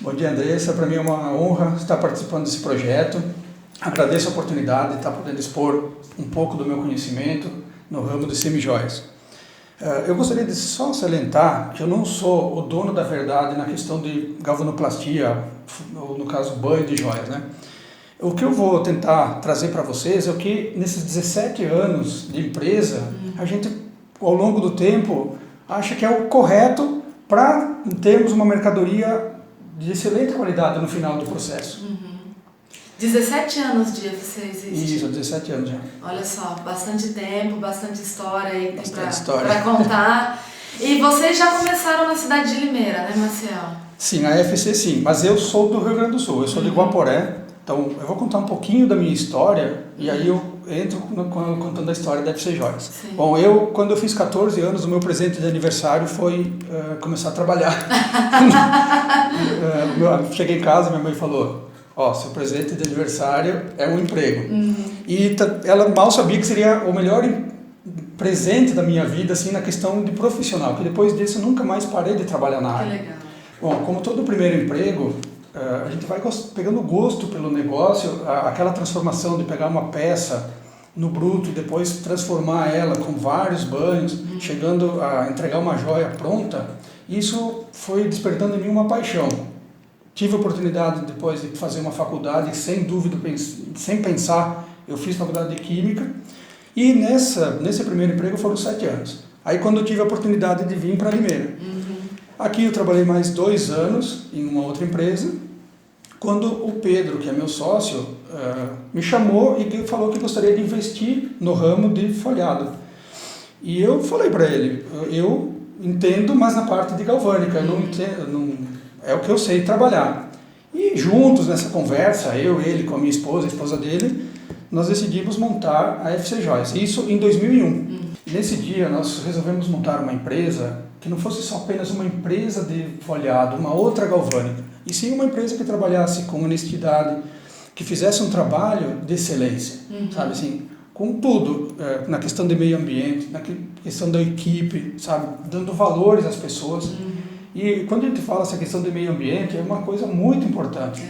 Bom dia, Andressa. Para mim é uma honra estar participando desse projeto. Agradeço a oportunidade de estar podendo expor um pouco do meu conhecimento no ramo de semijoias. Eu gostaria de só salientar que eu não sou o dono da verdade na questão de galvanoplastia, ou no caso banho de joias, né? O que eu vou tentar trazer para vocês é o que nesses 17 anos de empresa, a gente ao longo do tempo acha que é o correto para termos uma mercadoria de excelente qualidade no final do processo. 17 anos de FC existe? Isso, 17 anos já. Olha só, bastante tempo, bastante história aí para contar. E vocês já começaram na cidade de Limeira, né, Maciel? Sim, a FC sim, mas eu sou do Rio Grande do Sul, eu sou de Guaporé, então eu vou contar um pouquinho da minha história e aí eu entro contando a história da FC Joias. Sim. Bom, quando eu fiz 14 anos, o meu presente de aniversário foi começar a trabalhar. Cheguei em casa e minha mãe falou: seu presente de aniversário é um emprego. E ela mal sabia que seria o melhor presente da minha vida, assim, na questão de profissional, que depois disso eu nunca mais parei de trabalhar na área. Que legal. Bom, como todo primeiro emprego, a gente vai pegando gosto pelo negócio, aquela transformação de pegar uma peça no bruto e depois transformar ela com vários banhos, chegando a entregar uma joia pronta, isso foi despertando em mim uma paixão. Tive a oportunidade depois de fazer uma faculdade, sem dúvida, sem pensar, eu fiz faculdade de Química e nesse primeiro emprego foram 7 anos. Aí quando eu tive a oportunidade de vir para Limeira. Aqui eu trabalhei mais 2 anos em uma outra empresa, quando o Pedro, que é meu sócio, me chamou e falou que gostaria de investir no ramo de folhado. E eu falei para ele, eu entendo, mas na parte de galvânica, eu não entendo, é o que eu sei trabalhar. E juntos nessa conversa, ele com a minha esposa, a esposa dele, nós decidimos montar a FC Joias, isso em 2001. Nesse dia nós resolvemos montar uma empresa que não fosse só apenas uma empresa de folhado, uma outra galvânica, e sim uma empresa que trabalhasse com honestidade, que fizesse um trabalho de excelência, sabe assim, com tudo, na questão de meio ambiente, na questão da equipe, sabe, dando valores às pessoas. E quando a gente fala essa questão de meio ambiente, é uma coisa muito importante.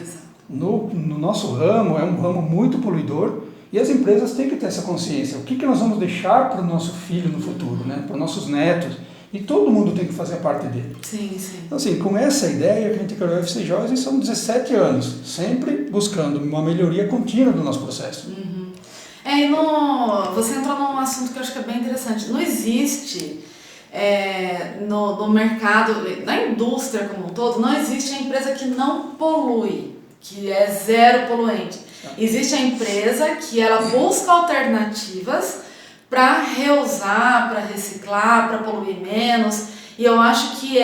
No nosso ramo, é um ramo muito poluidor, e as empresas têm que ter essa consciência. O que nós vamos deixar para o nosso filho no futuro, né? Para os nossos netos, e todo mundo tem que fazer a parte dele. Sim. Então, assim, com essa ideia que a gente criou a FC Joias, e são 17 anos, sempre buscando uma melhoria contínua do nosso processo. Você entrou num assunto que eu acho que é bem interessante. Não existe no mercado, na indústria como um todo, não existe a empresa que não polui, que é zero poluente. Existe a empresa que ela busca alternativas para reusar, para reciclar, para poluir menos. E eu acho que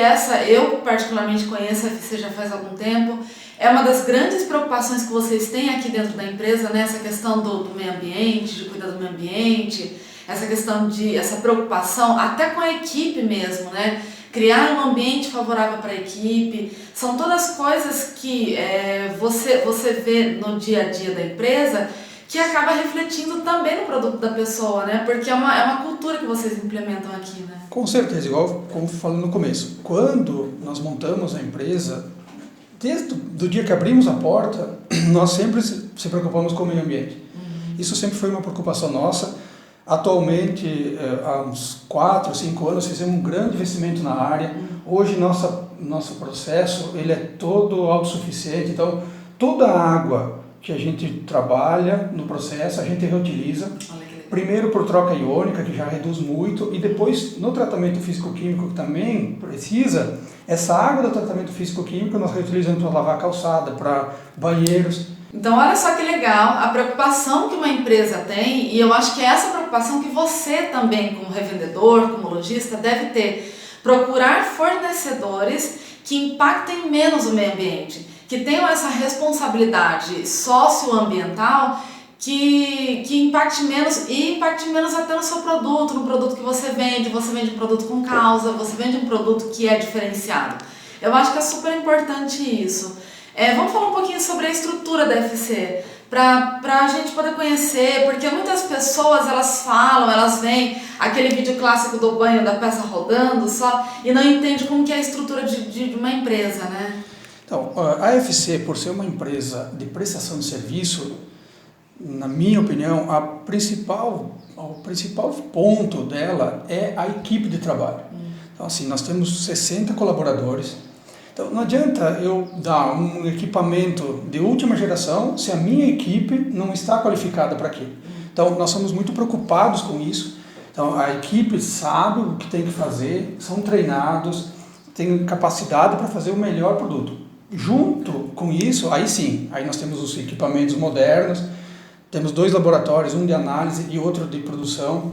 eu particularmente conheço a FC já faz algum tempo, é uma das grandes preocupações que vocês têm aqui dentro da empresa, né? Essa questão do meio ambiente, de cuidar do meio ambiente, essa preocupação até com a equipe mesmo, né? Criar um ambiente favorável para a equipe, são todas coisas que você vê no dia a dia da empresa que acaba refletindo também no produto da pessoa, né? Porque é uma cultura que vocês implementam aqui, né? Com certeza, igual como falei no começo, quando nós montamos a empresa, desde o dia que abrimos a porta, nós sempre se preocupamos com o meio ambiente. Isso sempre foi uma preocupação nossa. Atualmente, há uns 4, 5 anos, fizemos um grande investimento na área. Hoje, nosso processo ele é todo autossuficiente. Então, toda a água que a gente trabalha no processo, a gente reutiliza. Primeiro por troca iônica, que já reduz muito, e depois no tratamento físico-químico, que também precisa, essa água do tratamento físico-químico nós reutilizamos para lavar calçada, para banheiros. Então, olha só que legal a preocupação que uma empresa tem, e eu acho que é essa preocupação que você também, como revendedor, como lojista, deve ter. Procurar fornecedores que impactem menos o meio ambiente, que tenham essa responsabilidade socioambiental que impacte menos e impacte menos até no seu produto, no produto que você vende um produto com causa, você vende um produto que é diferenciado. Eu acho que é super importante isso. Vamos falar um pouquinho sobre a estrutura da FC, para a gente poder conhecer, porque muitas pessoas elas veem aquele vídeo clássico do banho da peça rodando só e não entendem como que é a estrutura de uma empresa, né? Então, a AFC, por ser uma empresa de prestação de serviço, na minha opinião, o principal ponto dela é a equipe de trabalho. Então, assim, nós temos 60 colaboradores. Então, não adianta eu dar um equipamento de última geração se a minha equipe não está qualificada para aquilo. Então, nós somos muito preocupados com isso. Então, a equipe sabe o que tem que fazer, são treinados, têm capacidade para fazer o melhor produto. Junto com isso, aí sim, aí nós temos os equipamentos modernos, temos 2 laboratórios, um de análise e outro de produção.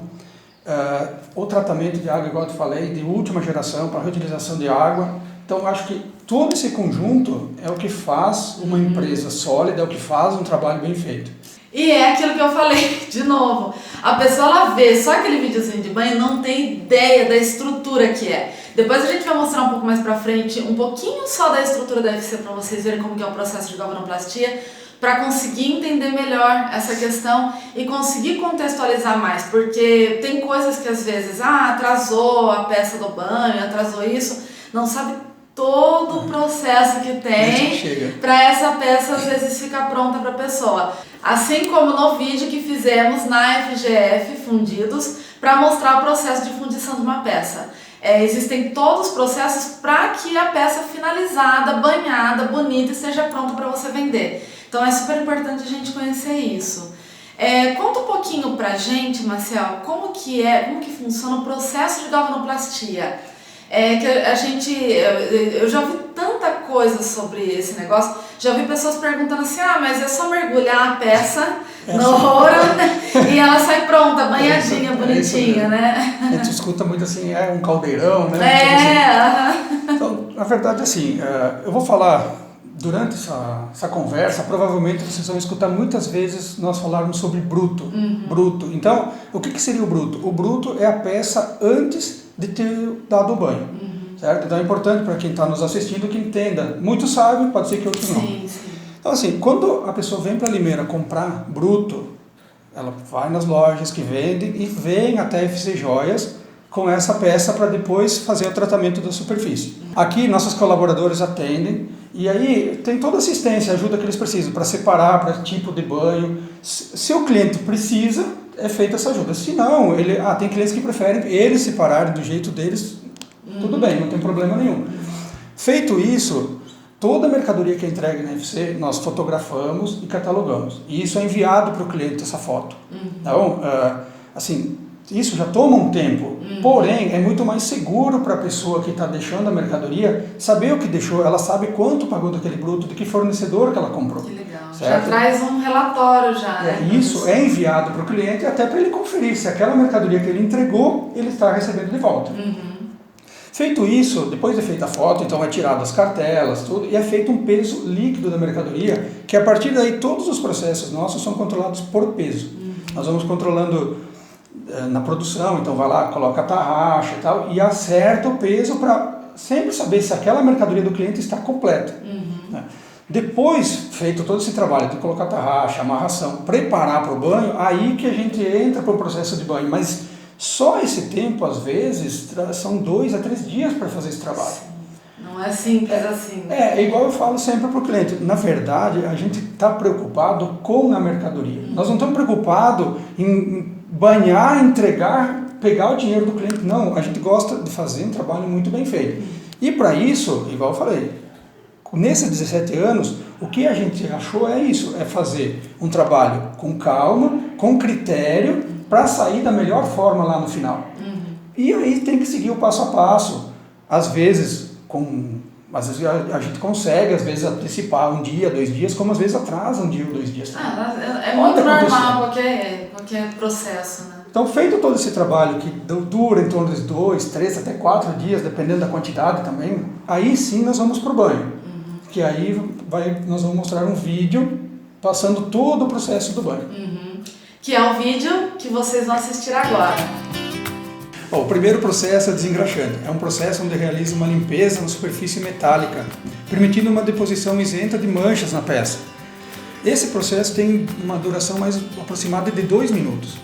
O tratamento de água, igual eu te falei, de última geração para reutilização de água. Então, acho que todo esse conjunto é o que faz uma empresa sólida, é o que faz um trabalho bem feito. E é aquilo que eu falei, de novo, a pessoa ela vê só aquele videozinho de banho, não tem ideia da estrutura que é. Depois a gente vai mostrar um pouco mais pra frente, um pouquinho só da estrutura da FC para vocês verem como que é o processo de galvanoplastia, para conseguir entender melhor essa questão e conseguir contextualizar mais, porque tem coisas que às vezes, atrasou a peça do banho, atrasou isso, não sabe todo o processo que tem para essa peça às vezes ficar pronta para a pessoa. Assim como no vídeo que fizemos na FGF Fundidos para mostrar o processo de fundição de uma peça. Existem todos os processos para que a peça finalizada, banhada, bonita esteja pronta para você vender. Então é super importante a gente conhecer isso. Conta um pouquinho pra gente, Marcel, como que funciona o processo de galvanoplastia. Eu já vi tanta coisa sobre esse negócio, já vi pessoas perguntando assim, mas é só mergulhar a peça no ouro e ela sai pronta, banhadinha, bonitinha, né? A gente escuta muito assim, um caldeirão, né? Então, na verdade, assim, eu vou falar, durante essa conversa, provavelmente vocês vão escutar muitas vezes nós falarmos sobre bruto. Bruto. Então, o que seria o bruto? O bruto é a peça antes de ter dado o banho, certo? Então é importante para quem está nos assistindo que entenda. Muitos sabem, pode ser que outros não. Sim. Então assim, quando a pessoa vem para a Limeira comprar bruto, ela vai nas lojas que vendem e vem até a FC Joias com essa peça para depois fazer o tratamento da superfície. Aqui nossos colaboradores atendem e aí tem toda a assistência, ajuda que eles precisam para separar, para tipo de banho. Se o cliente precisa, é feita essa ajuda. Se não, tem clientes que preferem eles separarem do jeito deles, tudo bem, não tem problema nenhum. Feito isso, toda a mercadoria que é entregue na FC, nós fotografamos e catalogamos. E isso é enviado para o cliente, essa foto. Então, assim, isso já toma um tempo, porém é muito mais seguro para a pessoa que está deixando a mercadoria saber o que deixou, ela sabe quanto pagou daquele bruto, de que fornecedor que ela comprou. Que legal. Certo? Já traz um relatório já, né? Isso é enviado para o cliente até para ele conferir se aquela mercadoria que ele entregou, ele está recebendo de volta. Feito isso, depois de feita a foto, então é tirado as cartelas, tudo, e é feito um peso líquido da mercadoria, que a partir daí todos os processos nossos são controlados por peso. Nós vamos controlando na produção, então vai lá, coloca a tarraxa e tal, e acerta o peso para sempre saber se aquela mercadoria do cliente está completa. Né? Depois, feito todo esse trabalho de colocar a tarraxa, amarração, preparar para o banho, aí que a gente entra para o processo de banho, mas só esse tempo, às vezes, são 2 a 3 dias para fazer esse trabalho. Não é simples assim. Igual eu falo sempre para o cliente, na verdade, a gente está preocupado com a mercadoria. Nós não estamos preocupados em banhar, entregar, pegar o dinheiro do cliente. Não, a gente gosta de fazer um trabalho muito bem feito. E para isso, igual eu falei, nesses 17 anos, o que a gente achou é isso, é fazer um trabalho com calma, com critério, para sair da melhor forma lá no final. E aí tem que seguir o passo a passo. Às vezes a gente consegue, às vezes, antecipar 1 dia, 2 dias, como às vezes atrasa 1 dia ou 2 dias. É muito normal qualquer processo, né? Então, feito todo esse trabalho, que dura em torno de 2, 3, até 4 dias, dependendo da quantidade também, aí sim nós vamos para o banho. Que aí nós vamos mostrar um vídeo passando todo o processo do banho. Que é o vídeo que vocês vão assistir agora. O primeiro processo é desengraxante. É um processo onde realiza uma limpeza na superfície metálica, permitindo uma deposição isenta de manchas na peça. Esse processo tem uma duração mais aproximada de 2 minutos.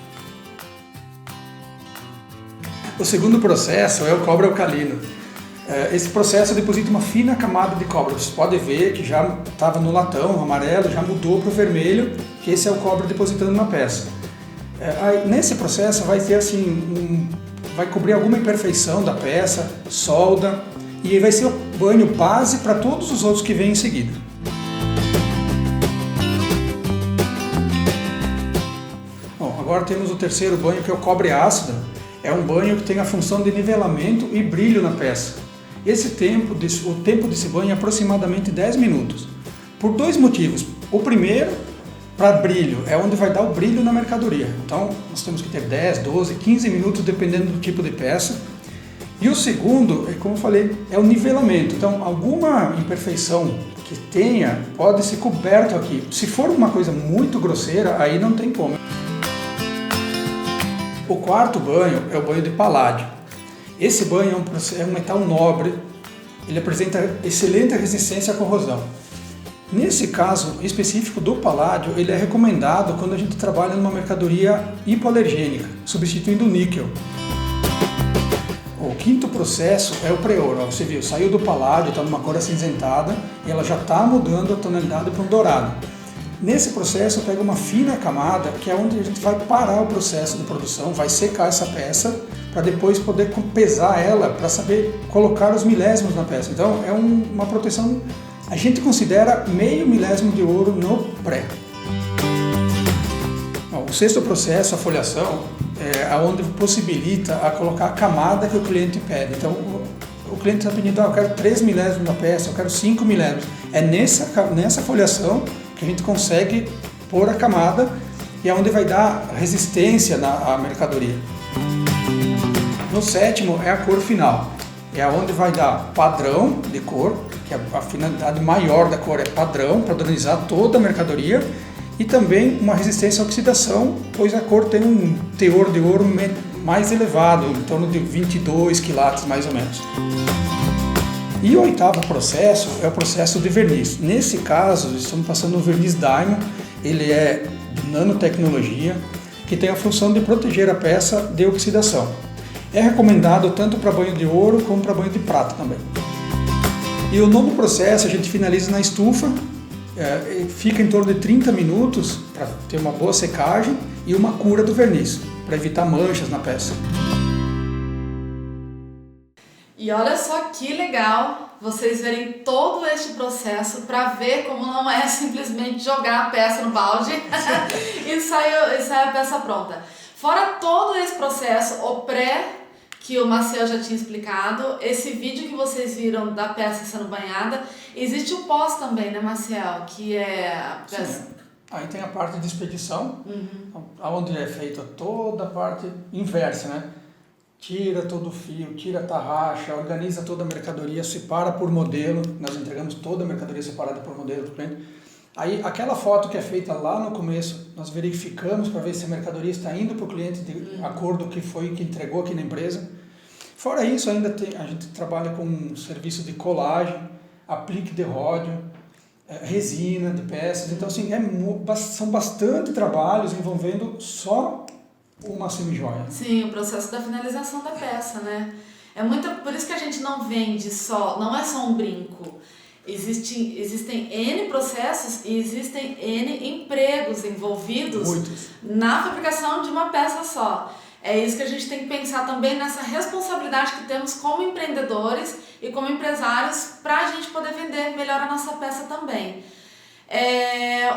O segundo processo é o cobre alcalino. Esse processo deposita uma fina camada de cobre. Você pode ver que já estava no latão amarelo, já mudou para o vermelho, que esse é o cobre depositando na peça. Nesse processo vai ter assim, vai cobrir alguma imperfeição da peça, solda, e vai ser o banho base para todos os outros que vêm em seguida. Bom, agora temos o terceiro banho, que é o cobre ácido. É um banho que tem a função de nivelamento e brilho na peça. O tempo desse banho é aproximadamente 10 minutos, por dois motivos. O primeiro, para brilho, é onde vai dar o brilho na mercadoria. Então, nós temos que ter 10, 12, 15 minutos, dependendo do tipo de peça. E o segundo, como eu falei, é o nivelamento. Então, alguma imperfeição que tenha pode ser coberto aqui. Se for uma coisa muito grosseira, aí não tem como. O quarto banho é o banho de paládio. Esse banho é um metal nobre, ele apresenta excelente resistência à corrosão. Nesse caso específico do paládio, ele é recomendado quando a gente trabalha numa mercadoria hipoalergênica, substituindo o níquel. O quinto processo é o pré-ouro. Você viu, saiu do paládio, está numa cor acinzentada e ela já está mudando a tonalidade para um dourado. Nesse processo pega uma fina camada, que é onde a gente vai parar o processo de produção, vai secar essa peça para depois poder pesar ela, para saber colocar os milésimos na peça. Então é uma proteção, a gente considera meio milésimo de ouro no pré. O sexto processo, a folhação, é onde possibilita a colocar a camada que o cliente pede. Então o cliente está pedindo, eu quero 3 milésimos na peça, eu quero 5 milésimos. É nessa folhação que a gente consegue pôr a camada e é onde vai dar resistência à mercadoria. No sétimo é a cor final, é onde vai dar padrão de cor, que a finalidade maior da cor é padronizar toda a mercadoria, e também uma resistência à oxidação, pois a cor tem um teor de ouro mais elevado, em torno de 22 quilates mais ou menos. E o oitavo processo é o processo de verniz. Nesse caso, estamos passando um verniz Diamond, ele é de nanotecnologia, que tem a função de proteger a peça de oxidação. É recomendado tanto para banho de ouro como para banho de prata também. E o novo processo a gente finaliza na estufa, fica em torno de 30 minutos para ter uma boa secagem e uma cura do verniz, para evitar manchas na peça. E olha só que legal vocês verem todo este processo para ver como não é simplesmente jogar a peça no balde e sai a peça pronta. Fora todo esse processo, o pré, que o Maciel já tinha explicado, esse vídeo que vocês viram da peça sendo banhada, existe o pós também, né, Maciel? Que é a peça... Sim. Aí tem a parte de expedição, onde é feita toda a parte inversa, né? Tira todo o fio, tira a tarraxa, organiza toda a mercadoria, separa por modelo, nós entregamos toda a mercadoria separada por modelo para o cliente. Aí aquela foto que é feita lá no começo, nós verificamos para ver se a mercadoria está indo para o cliente de acordo com o que foi que entregou aqui na empresa. Fora isso, ainda a gente trabalha com um serviço de colagem, aplique de ródio, resina de peças. Então assim, são bastante trabalhos envolvendo só uma semijoia. Sim, o processo da finalização da peça, né? Por isso que a gente não vende não é só um brinco. Existem N processos e existem N empregos envolvidos na fabricação de uma peça só. É isso que a gente tem que pensar também nessa responsabilidade que temos como empreendedores e como empresários para a gente poder vender melhor a nossa peça também.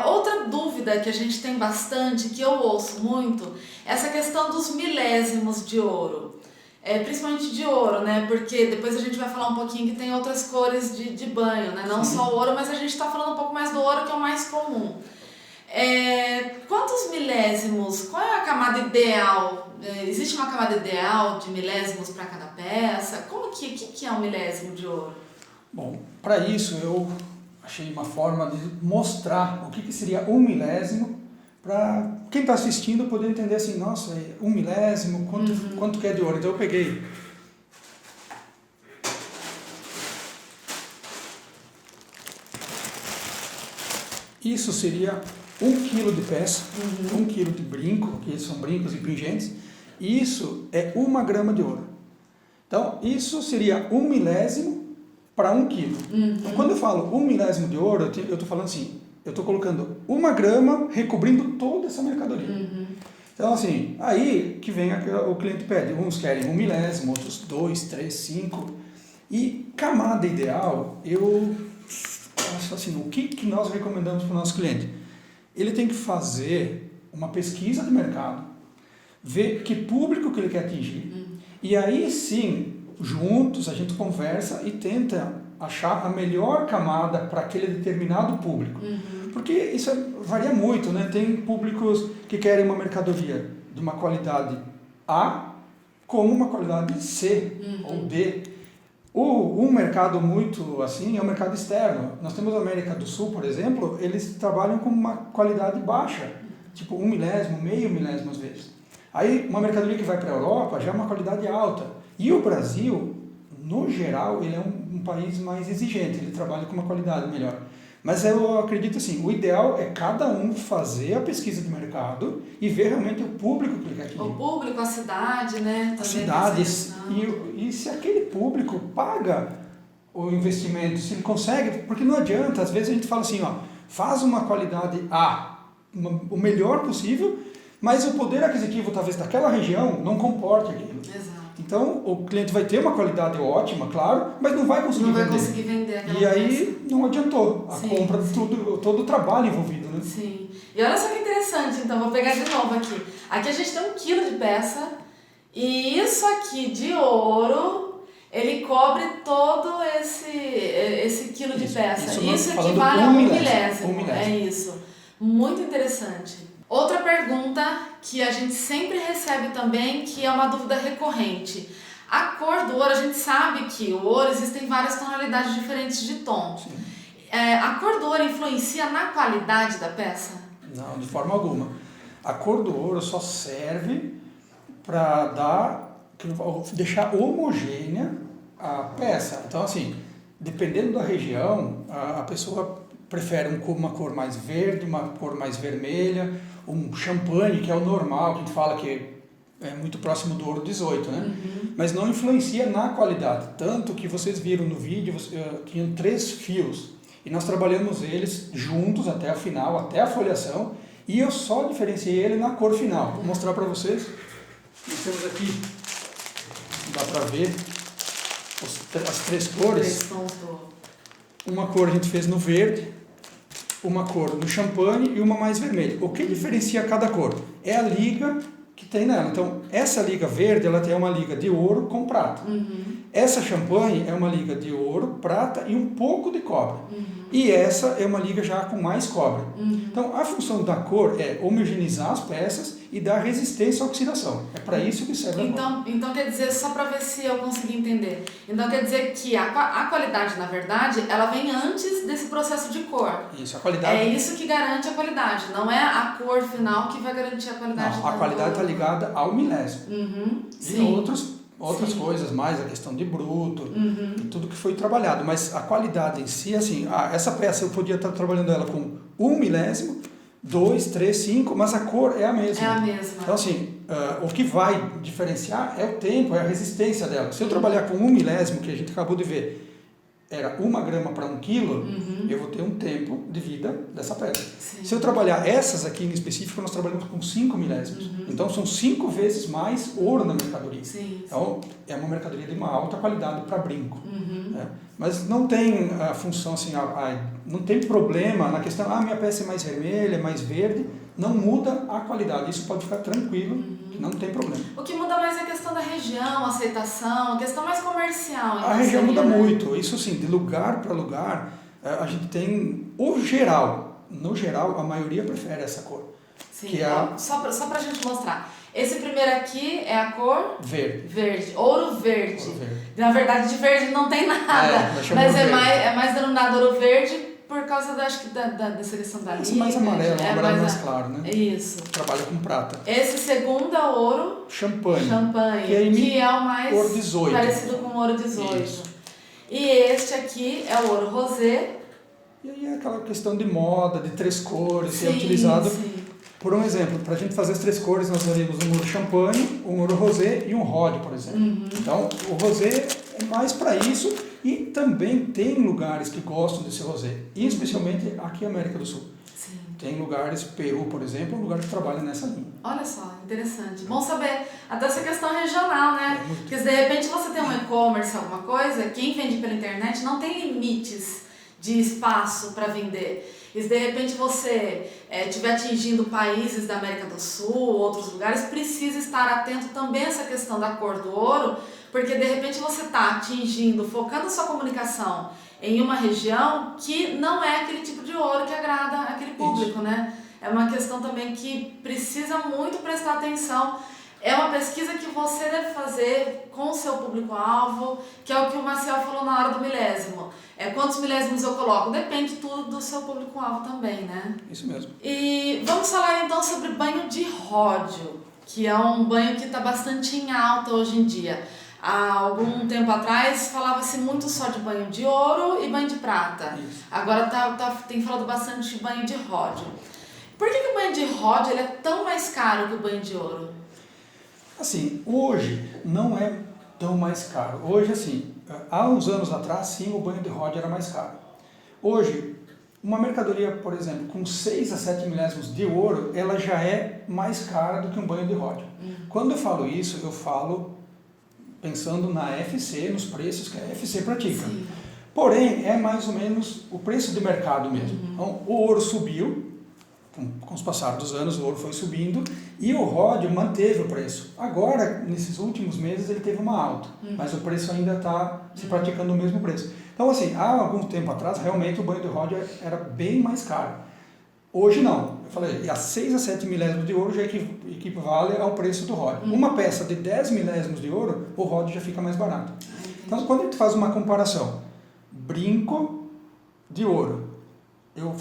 Outra dúvida que a gente tem bastante, que eu ouço muito, é essa questão dos milésimos de ouro. Principalmente de ouro, né? Porque depois a gente vai falar um pouquinho que tem outras cores de banho, né? Não só o ouro, mas a gente está falando um pouco mais do ouro, que é o mais comum. Quantos milésimos? Qual é a camada ideal? Existe uma camada ideal de milésimos para cada peça? O que é um milésimo de ouro? Bom, para isso eu achei uma forma de mostrar o que seria um milésimo para quem está assistindo poder entender assim, nossa, 1 milésimo, quanto que é de ouro. Então eu peguei isso seria 1 quilo de peça, 1 quilo de brinco, que são brincos e pingentes, e isso é 1 grama de ouro. Então, isso seria 1 milésimo para 1 quilo. Então, quando eu falo 1 milésimo de ouro, eu estou falando assim, eu estou colocando 1 grama recobrindo toda essa mercadoria. Então, assim, aí que vem o cliente pede. Uns querem 1 milésimo, outros 2, 3, 5. E camada ideal, eu acho assim, o que nós recomendamos para o nosso cliente? Ele tem que fazer uma pesquisa de mercado, ver que público que ele quer atingir, e aí sim, juntos, a gente conversa e tenta achar a melhor camada para aquele determinado público. Porque isso varia muito, né? Tem públicos que querem uma mercadoria de uma qualidade A como uma qualidade C ou D. Um mercado muito assim é o mercado externo. Nós temos a América do Sul, por exemplo, eles trabalham com uma qualidade baixa, tipo 1 milésimo, meio milésimo às vezes. Aí uma mercadoria que vai para a Europa já é uma qualidade alta. E o Brasil, no geral, ele é um país mais exigente, ele trabalha com uma qualidade melhor. Mas eu acredito assim, o ideal é cada um fazer a pesquisa de mercado e ver realmente o público que ele quer atingir. O público, a cidade, né? A cidade, e se aquele público paga o investimento, se ele consegue, porque não adianta, às vezes a gente fala assim, ó, faz uma qualidade A, o melhor possível, mas o poder aquisitivo talvez daquela região não comporte aquilo. Exato. Então, o cliente vai ter uma qualidade ótima, claro, mas não vai conseguir vender. Não vai conseguir vender aquela E aí não adiantou a compra de todo o trabalho envolvido, né? Sim. E olha só que interessante, então, vou pegar de novo aqui. Aqui a gente tem 1 quilo de peça e isso aqui de ouro, ele cobre todo esse quilo de peça. Isso equivale a 1 milésimo. É isso. Muito interessante. Outra pergunta que a gente sempre recebe também, que é uma dúvida recorrente. A cor do ouro, a gente sabe que o ouro existem várias tonalidades diferentes de tom. A cor do ouro influencia na qualidade da peça? Não, de forma alguma. A cor do ouro só serve para deixar homogênea a peça. Então, assim, dependendo da região, a pessoa prefere uma cor mais verde, uma cor mais vermelha, um champanhe, que é o normal, que a gente fala que é muito próximo do ouro 18, né? Mas não influencia na qualidade. Tanto que vocês viram no vídeo, tinham 3 fios. E nós trabalhamos eles juntos até a final, até a foliação. E eu só diferenciei ele na cor final. Vou mostrar para vocês. Nós temos aqui, dá para ver, as 3 cores. Uma cor a gente fez no verde, uma cor no champanhe e uma mais vermelha. O que diferencia cada cor? É a liga que tem nela. Então, essa liga verde, ela tem uma liga de ouro com prata. Essa champanhe é uma liga de ouro, prata e um pouco de cobre. E essa é uma liga já com mais cobre. Então, a função da cor é homogeneizar as peças e dar resistência à oxidação. É para isso que serve a cor. Então, quer dizer, só para ver se eu consegui entender. Então, quer dizer que a qualidade, na verdade, ela vem antes desse processo de cor. Isso, a qualidade... É isso que garante a qualidade, não é a cor final que vai garantir a qualidade. Não, a qualidade está ligada ao milésimo. E outras Sim. coisas mais, a questão de bruto, e tudo que foi trabalhado. Mas a qualidade em si, assim, essa peça eu podia estar trabalhando ela com 1 milésimo, 2, 3, 5, mas a cor é a mesma. É a mesma. Então, assim, o que vai diferenciar é o tempo, é a resistência dela. Se eu trabalhar com 1 milésimo, que a gente acabou de ver, era 1 grama para 1 quilo, eu vou ter um tempo de vida dessa peça. Sim. Se eu trabalhar essas aqui em específico, nós trabalhamos com 5 milésimos. Então, são 5 vezes mais ouro na mercadoria. Sim. Então, é uma mercadoria de uma alta qualidade para brinco. Né? Mas não tem a função assim, não tem problema na questão, minha peça é mais vermelha, é mais verde, não muda a qualidade. Isso pode ficar tranquilo, que não tem problema. O que muda mais é a questão da região, aceitação, a questão mais comercial. A região muda muito. Isso sim, de lugar para lugar, a gente tem, no geral, a maioria prefere essa cor. Sim, que só para a gente mostrar. Esse primeiro aqui é a cor? Verde. Ouro verde. Na verdade, de verde não tem nada. Mas é mais denominado ouro verde por causa dessa questão da linha. Esse mais amarelo, um amarelo mais claro, né? Isso. Trabalha com prata. Esse segundo é o ouro champanhe. Que é o mais ouro 18. Parecido com o ouro 18. Isso. E este aqui é o ouro rosé. E aí é aquela questão de moda, de 3 cores, ser utilizado. Por um exemplo, para a gente fazer as 3 cores, nós teríamos um ouro champanhe, um ouro rosé e um rod, por exemplo. Então, o rosé é mais para isso e também tem lugares que gostam desse rosé, e especialmente aqui na América do Sul. Sim. Tem lugares, Peru, por exemplo, é um lugar que trabalha nessa linha. Olha só, interessante. Bom saber até essa questão regional, né? Porque se de repente você tem um e-commerce, alguma coisa, quem vende pela internet não tem limites de espaço para vender. E se de repente você estiver atingindo países da América do Sul, outros lugares, precisa estar atento também a essa questão da cor do ouro, porque de repente você está atingindo, focando a sua comunicação em uma região que não é aquele tipo de ouro que agrada aquele público, né? É uma questão também que precisa muito prestar atenção. É uma pesquisa que você deve fazer com o seu público-alvo, que é o que o Maciel falou na hora do milésimo. Quantos milésimos eu coloco? Depende tudo do seu público-alvo também, né? Isso mesmo. E vamos falar então sobre banho de ródio, que é um banho que está bastante em alta hoje em dia. Há algum tempo atrás falava-se muito só de banho de ouro e banho de prata. Isso. Agora tem falado bastante de banho de ródio. Por que o banho de ródio ele é tão mais caro que o banho de ouro? Assim, hoje não é tão mais caro. Hoje, assim, há uns anos atrás, sim, o banho de ródio era mais caro. Hoje, uma mercadoria, por exemplo, com 6 a 7 milésimos de ouro, ela já é mais cara do que um banho de ródio. Quando eu falo isso, eu falo pensando na FC, nos preços que a FC pratica. Sim. Porém, é mais ou menos o preço de mercado mesmo. Então, o ouro subiu, com os passados dos anos o ouro foi subindo e o ródio manteve o preço. Agora, nesses últimos meses, ele teve uma alta, mas o preço ainda está se praticando o mesmo preço. Então, assim, há algum tempo atrás, realmente o banho de ródio era bem mais caro. Hoje não. Eu falei, a 6 a 7 milésimos de ouro já equivale ao preço do ródio. Uma peça de 10 milésimos de ouro, o ródio já fica mais barato. Então, quando a gente faz uma comparação, brinco de ouro, eu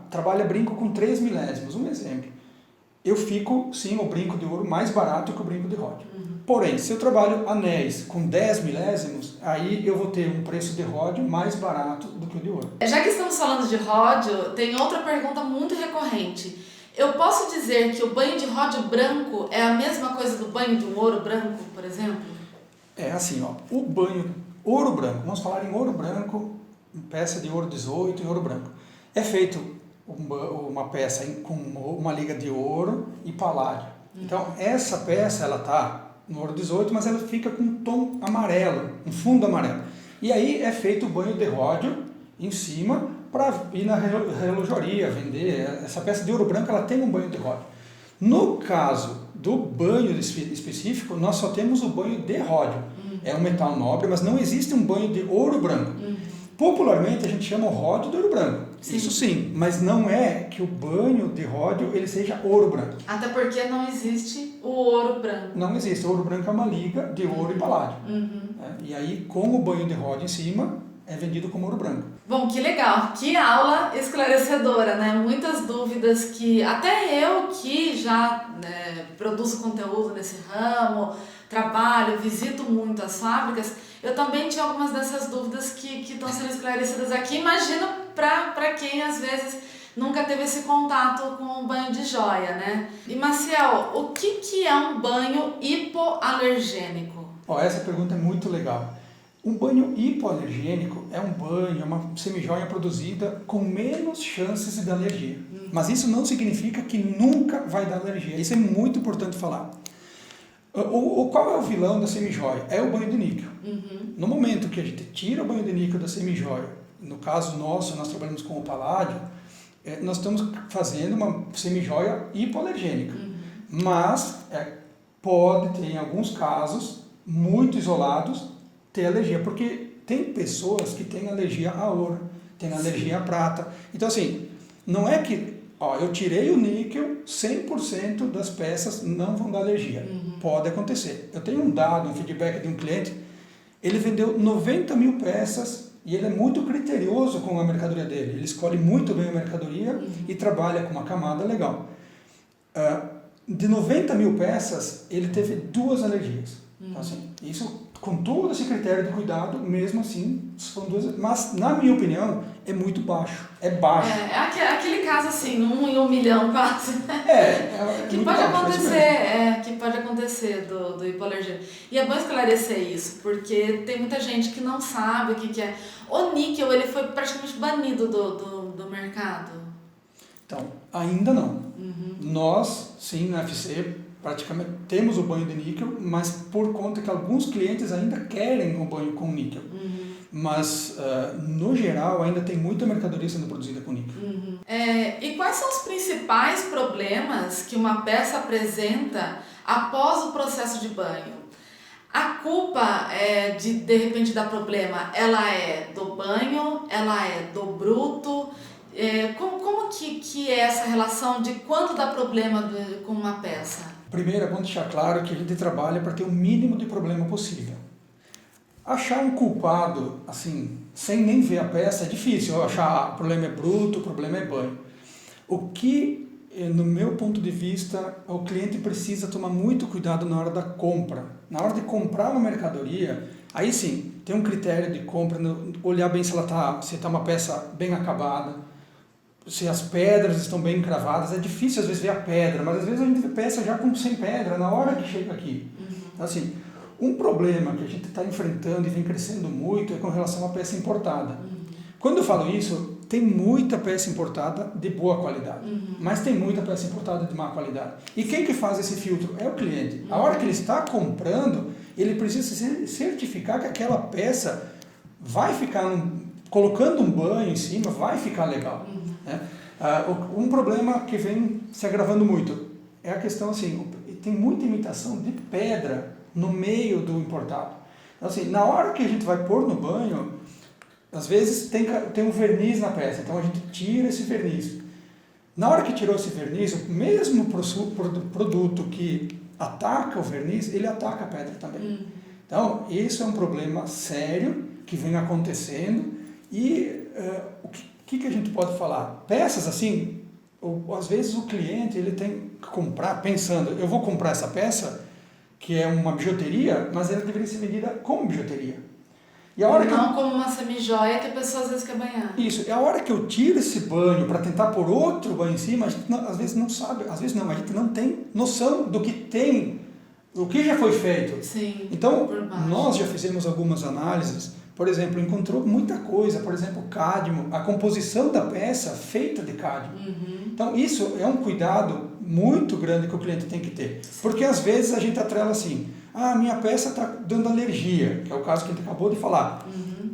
trabalho brinco com 3 milésimos, um exemplo. Eu fico, sim, o brinco de ouro mais barato que o brinco de ródio. Porém, se eu trabalho anéis com 10 milésimos, aí eu vou ter um preço de ródio mais barato do que o de ouro. Já que estamos falando de ródio, tem outra pergunta muito recorrente. Eu posso dizer que o banho de ródio branco é a mesma coisa do banho de ouro branco, por exemplo? É assim, ó, o banho ouro branco, vamos falar em ouro branco, peça de ouro 18 e ouro branco. É feito uma peça com uma liga de ouro e paládio. Então, essa peça, ela está no ouro 18, mas ela fica com um tom amarelo, um fundo amarelo. E aí é feito o banho de ródio em cima para ir na relojoaria, vender. Essa peça de ouro branco, ela tem um banho de ródio. No caso do banho específico, nós só temos o banho de ródio. É um metal nobre, mas não existe um banho de ouro branco. Popularmente a gente chama o ródio de ouro branco. Sim. Isso sim, mas não é que o banho de ródio ele seja ouro branco. Até porque não existe o ouro branco. Não existe. O ouro branco é uma liga de ouro e paládio. E aí, com o banho de ródio em cima, é vendido como ouro branco. Bom, que legal. Que aula esclarecedora, né? Muitas dúvidas que até eu que já produzo conteúdo nesse ramo, trabalho, visito muito as fábricas, eu também tinha algumas dessas dúvidas que estão sendo esclarecidas aqui. Imagino para quem às vezes nunca teve esse contato com o banho de joia, né? E Maciel, o que é um banho hipoalergênico? Essa pergunta é muito legal. Um banho hipoalergênico é um banho, é uma semijoia produzida com menos chances de dar alergia. Mas isso não significa que nunca vai dar alergia. Isso é muito importante falar. Qual é o vilão da semijoia? É o banho de níquel. No momento que a gente tira o banho de níquel da semijoia, no caso nosso, nós trabalhamos com o paládio, nós estamos fazendo uma semijoia hipoalergênica. Mas pode ter, em alguns casos, muito isolados, ter alergia. Porque tem pessoas que têm alergia a ouro, têm alergia a prata. Então, assim, não é que eu tirei o níquel, 100% das peças não vão dar alergia. Pode acontecer. Eu tenho um dado, um feedback de um cliente, ele vendeu 90 mil peças e ele é muito criterioso com a mercadoria dele. Ele escolhe muito bem a mercadoria e trabalha com uma camada legal. De 90 mil peças, ele teve 2 alergias. Então, assim, isso com todo esse critério de cuidado, mesmo assim, são duas. Mas, na minha opinião, é muito baixo. É baixo. Aquele caso assim, 1 em 1 milhão quase. Que muito pode baixo, acontecer, que pode acontecer do hipoalergênico. E é bom esclarecer isso, porque tem muita gente que não sabe o que é. O níquel, ele foi praticamente banido do mercado. Então, ainda não. Nós, sim, na UFC, praticamente temos o banho de níquel, mas por conta que alguns clientes ainda querem o banho com níquel. Mas, no geral, ainda tem muita mercadoria sendo produzida com níquel. E quais são os principais problemas que uma peça apresenta após o processo de banho? A culpa de repente dar problema, ela é do banho, ela é do bruto? Como que é essa relação de quando dá problema com uma peça? Primeiro, é bom deixar claro que a gente trabalha para ter o mínimo de problema possível. Achar um culpado, assim, sem nem ver a peça, é difícil. Eu achar o problema é bruto, o problema é banho. O que, no meu ponto de vista, o cliente precisa tomar muito cuidado na hora da compra. Na hora de comprar uma mercadoria, aí sim, tem um critério de compra, olhar bem se tá uma peça bem acabada, se as pedras estão bem encravadas. É difícil às vezes ver a pedra, mas às vezes a gente vê peça já sem pedra na hora que chega aqui. Então, assim, um problema que a gente está enfrentando e vem crescendo muito é com relação à peça importada. Quando eu falo isso, tem muita peça importada de boa qualidade, mas tem muita peça importada de má qualidade. E quem que faz esse filtro? É o cliente. A hora que ele está comprando, ele precisa certificar que aquela peça vai ficar, colocando um banho em cima, vai ficar legal. Né? Um problema que vem se agravando muito é a questão assim, tem muita imitação de pedra no meio do importado. Então, assim, na hora que a gente vai pôr no banho, às vezes tem um verniz na peça, então a gente tira esse verniz. Na hora que tirou esse verniz, o mesmo produto que ataca o verniz, ele ataca a pedra também. Então, isso é um problema sério que vem acontecendo e o que a gente pode falar? Peças assim, às vezes o cliente ele tem que comprar pensando, eu vou comprar essa peça que é uma bijuteria, mas ela deveria ser vendida como bijuteria. E a hora não como uma semijoia que a pessoa às vezes quer banhar. Isso, é a hora que eu tiro esse banho para tentar pôr outro banho em cima, a gente às vezes não sabe, às vezes não, a gente não tem noção do que tem, o que já foi feito. Sim, então, nós já fizemos algumas análises, por exemplo, encontrou muita coisa, por exemplo, cádmio, a composição da peça feita de cádmio. Então, isso é um cuidado muito grande que o cliente tem que ter. Porque às vezes a gente atrela assim, a minha peça está dando alergia, que é o caso que a gente acabou de falar.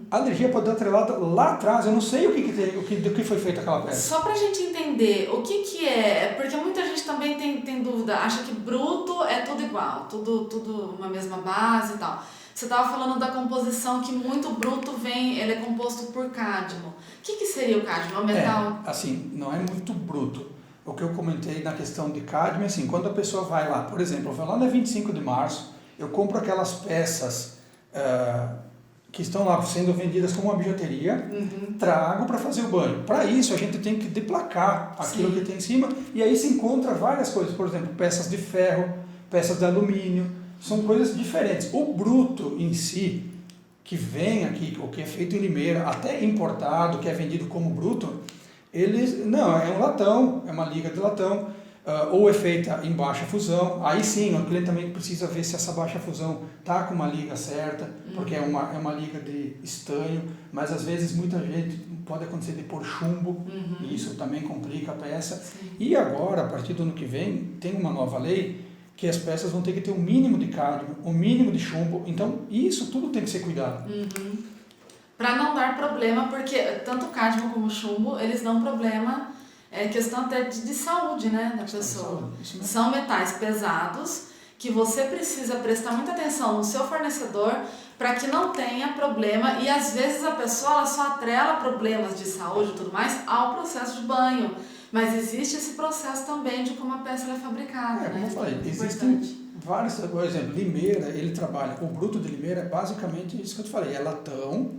A alergia pode estar atrelada lá atrás, eu não sei do que foi feita aquela peça. Só para a gente entender o que é, porque muita gente também tem dúvida, acha que bruto é tudo igual, tudo uma mesma base e tal. Você estava falando da composição, que muito bruto ele é composto por cádmio. O que seria o cádmio? É um metal? Assim, não é muito bruto. O que eu comentei na questão de cádmio é assim, quando a pessoa vai lá, por exemplo, eu vou lá no 25 de março, eu compro aquelas peças que estão lá sendo vendidas como uma bijuteria, trago para fazer o banho. Para isso, a gente tem que deplacar aquilo que tem em cima, e aí se encontra várias coisas, por exemplo, peças de ferro, peças de alumínio, são coisas diferentes. O bruto em si, que vem aqui, o que é feito em Limeira, até importado, que é vendido como bruto, não, é um latão, é uma liga de latão, ou é feita em baixa fusão. Aí sim, o cliente também precisa ver se essa baixa fusão está com uma liga certa, porque é uma liga de estanho, mas às vezes muita gente pode acontecer de pôr chumbo, e isso também complica a peça. E agora, a partir do ano que vem, tem uma nova lei que as peças vão ter que ter um mínimo de cádmio, um mínimo de chumbo, então isso tudo tem que ser cuidado. Para não dar problema, porque tanto o cádmio como o chumbo, eles dão problema, questão até de saúde, né, da pessoa. São metais pesados que você precisa prestar muita atenção no seu fornecedor para que não tenha problema, e às vezes a pessoa ela só atrela problemas de saúde e tudo mais ao processo de banho. Mas existe esse processo também de como a peça é fabricada, como eu falei, existem vários, por exemplo, Limeira, ele trabalha, o bruto de Limeira é basicamente isso que eu te falei, é latão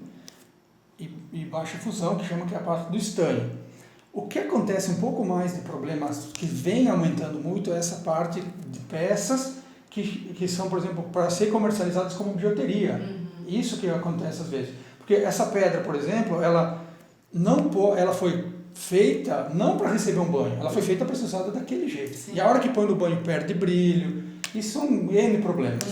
e baixa fusão, que chama que é a parte do estanho. O que acontece um pouco mais de problemas que vem aumentando muito é essa parte de peças que são, por exemplo, para ser comercializadas como bijuteria. Isso que acontece às vezes. Porque essa pedra, por exemplo, ela foi feita não para receber um banho, ela foi feita para ser usada daquele jeito. Sim. E a hora que põe no banho perde brilho, isso são N problemas.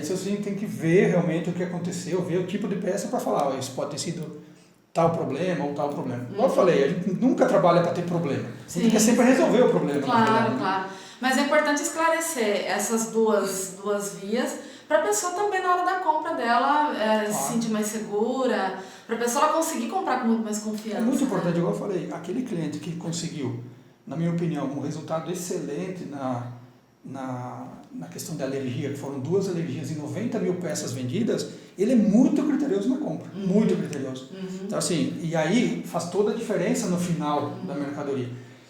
Isso assim tem que ver realmente o que aconteceu, ver o tipo de peça para falar, isso pode ter sido tal problema ou tal problema. Como eu falei, a gente nunca trabalha para ter problema, a gente quer sempre resolver o problema. Claro, claro. Mas é importante esclarecer essas duas vias para a pessoa também na hora da compra dela se sentir mais segura, para a pessoa ela conseguir comprar com muito mais confiança. É muito importante, igual eu falei, aquele cliente que conseguiu, na minha opinião, um resultado excelente na questão da alergia, que foram 2 alergias e 90 mil peças vendidas, ele é muito criterioso na compra, muito criterioso. Então assim, e aí faz toda a diferença no final da mercadoria.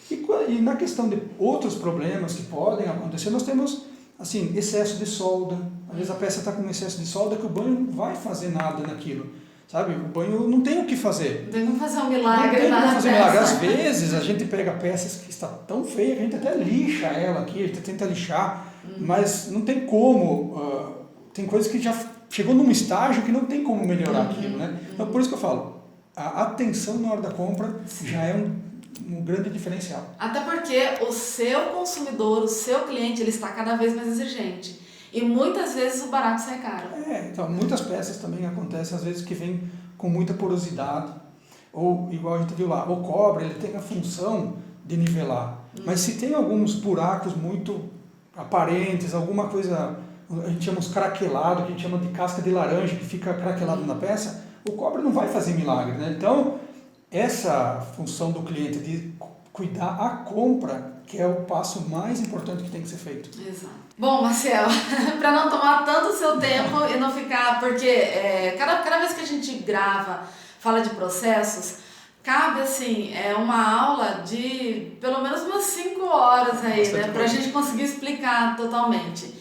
E na questão de outros problemas que podem acontecer, nós temos assim, excesso de solda. Às vezes a peça está com excesso de solda que o banho não vai fazer nada naquilo. Sabe? O banho não tem o que fazer. Não tem como fazer um milagre. Não tem como fazer um milagre. Às vezes a gente pega peças que está tão feia que a gente até lixa ela aqui, a gente tenta lixar, mas não tem como. Tem coisas que já chegou num estágio que não tem como melhorar aquilo, né? Então por isso que eu falo, a atenção na hora da compra já é um grande diferencial. Até porque o seu consumidor, o seu cliente, ele está cada vez mais exigente. E muitas vezes o barato sai caro. Então muitas peças também acontecem, às vezes, que vêm com muita porosidade. Ou, igual a gente viu lá, o cobre, ele tem a função de nivelar. Mas se tem alguns buracos muito aparentes, alguma coisa, a gente chama os craquelados, que a gente chama de casca de laranja, que fica craquelado na peça, o cobre não vai fazer milagre, né? Então, essa função do cliente de cuidar a compra, que é o passo mais importante que tem que ser feito. Exato. Bom, Marcel, para não tomar tanto o seu tempo e não ficar... Porque cada vez que a gente grava, fala de processos, cabe, assim, uma aula de pelo menos umas 5 horas aí, né? Para a gente conseguir explicar totalmente.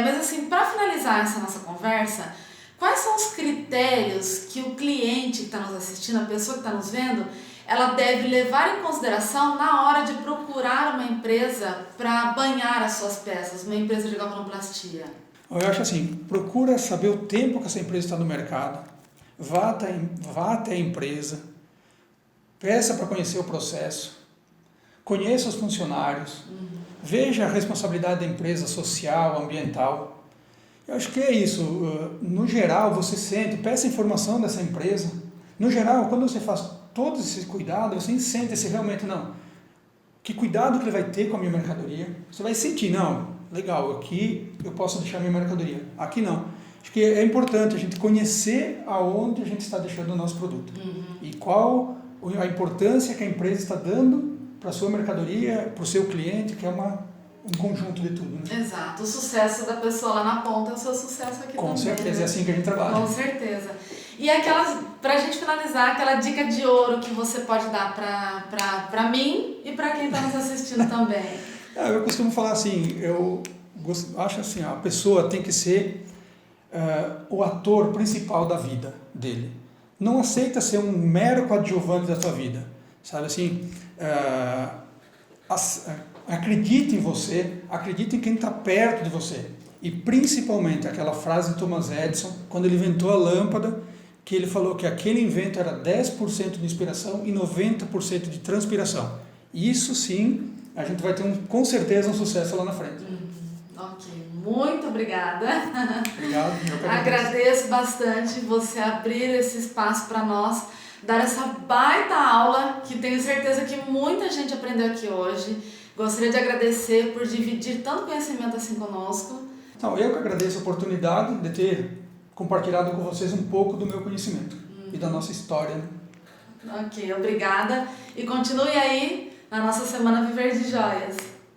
Mas, assim, para finalizar essa nossa conversa, quais são os critérios que o cliente que está nos assistindo, a pessoa que está nos vendo, ela deve levar em consideração na hora de procurar uma empresa para banhar as suas peças, uma empresa de galvanoplastia? Eu acho assim, procura saber o tempo que essa empresa está no mercado, vá até a empresa, peça para conhecer o processo, conheça os funcionários, veja a responsabilidade da empresa social, ambiental. Eu acho que é isso. No geral, você sente, peça informação dessa empresa. No geral, quando você faz todos esses cuidados, você sente se realmente não. Que cuidado que ele vai ter com a minha mercadoria? Você vai sentir, não, legal, aqui eu posso deixar minha mercadoria, aqui não. Acho que é importante a gente conhecer aonde a gente está deixando o nosso produto. E qual a importância que a empresa está dando para a sua mercadoria, para o seu cliente, que é um conjunto de tudo. Né? Exato. O sucesso da pessoa lá na ponta é o seu sucesso aqui também. Com certeza, né? É assim que a gente trabalha. Com certeza. E para a gente finalizar, aquela dica de ouro que você pode dar para mim e para quem está nos assistindo também. Eu costumo falar assim, acho assim, a pessoa tem que ser o ator principal da vida dele. Não aceita ser um mero coadjuvante da sua vida. Sabe assim, acredite em você, acredite em quem está perto de você. E principalmente aquela frase de Thomas Edison, quando ele inventou a lâmpada, que ele falou que aquele invento era 10% de inspiração e 90% de transpiração. Isso sim, a gente vai ter com certeza um sucesso lá na frente. Ok, muito obrigada. Obrigado. Agradeço bastante você abrir esse espaço para nós, dar essa baita aula, que tenho certeza que muita gente aprendeu aqui hoje. Gostaria de agradecer por dividir tanto conhecimento assim conosco. Então, eu que agradeço a oportunidade de ter compartilhado com vocês um pouco do meu conhecimento e da nossa história. Ok, obrigada. E continue aí na nossa Semana Viver de Joias.